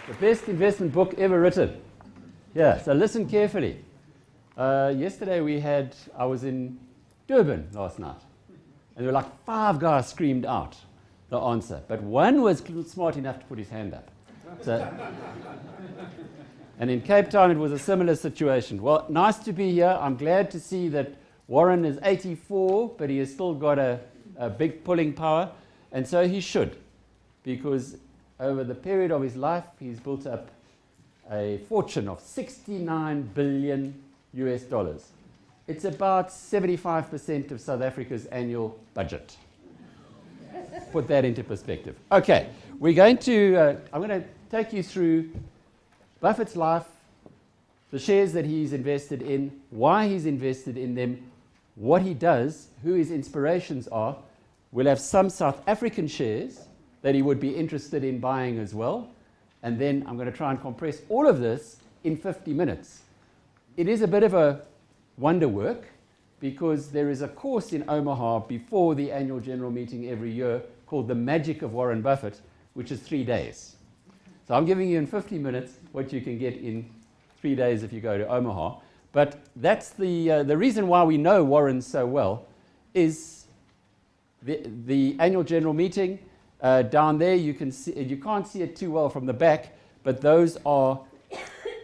The best investment book ever written. Yeah, so listen carefully. Yesterday I was in Durban last night, and there were like 5 guys screamed out the answer, but one was smart enough to put his hand up. So, and in Cape Town it was a similar situation. Well, nice to be here. I'm glad to see that Warren is 84, but he has still got a big pulling power, and so he should, because over the period of his life he's built up a fortune of $69 billion US. It's about 75% of South Africa's annual budget. Put that into perspective. Okay, I'm going to take you through Buffett's life, the shares that he's invested in, why he's invested in them, what he does, who his inspirations are. We'll have some South African shares that he would be interested in buying as well. And then I'm going to try and compress all of this in 50 minutes. It is a bit of a wonder work because there is a course in Omaha before the annual general meeting every year called The Magic of Warren Buffett, which is 3 days. So I'm giving you in 50 minutes what you can get in 3 days if you go to Omaha. But that's the reason why we know Warren so well is the annual general meeting. Down there, you can't see it too well from the back, but those are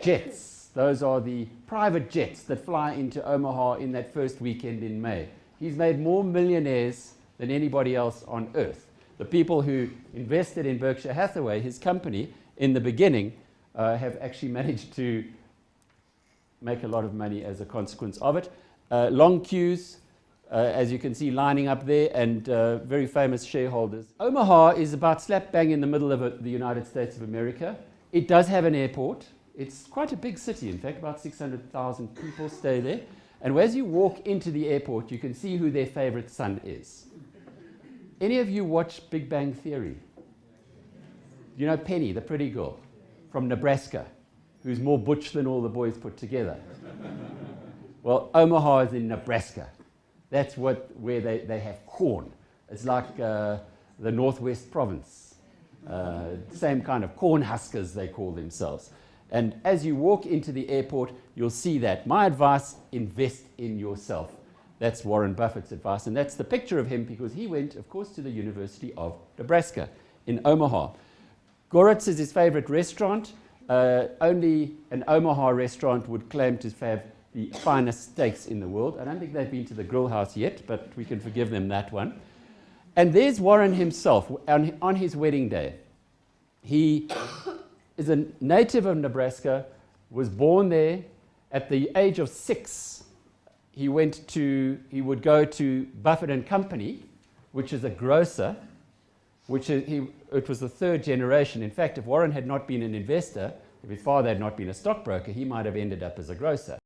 jets. Those are the private jets that fly into Omaha in that first weekend in May. He's made more millionaires than anybody else on earth. The people who invested in Berkshire Hathaway, his company, in the beginning, have actually managed to make a lot of money as a consequence of it. Long queues, as you can see, lining up there, and very famous shareholders. Omaha is about slap bang in the middle of the United States of America. It does have an airport. It's quite a big city, in fact, about 600,000 people stay there. And as you walk into the airport, you can see who their favorite son is. Any of you watch Big Bang Theory? You know Penny, the pretty girl from Nebraska, who's more butch than all the boys put together. Well, Omaha is in Nebraska. That's where they have corn. It's like the Northwest Province. Same kind of corn huskers, they call themselves. And as you walk into the airport, you'll see that. My advice, invest in yourself. That's Warren Buffett's advice. And that's the picture of him because he went, of course, to the University of Nebraska in Omaha. Goritz is his favorite restaurant. Only an Omaha restaurant would claim to have the finest steaks in the world. I don't think they've been to the grill house yet, but we can forgive them that one. And there's Warren himself on his wedding day. He is a native of Nebraska, was born there. At the age of 6, he would go to Buffett and Company, which is a grocer, it was the 3rd generation. In fact, if Warren had not been an investor, if his father had not been a stockbroker, he might have ended up as a grocer.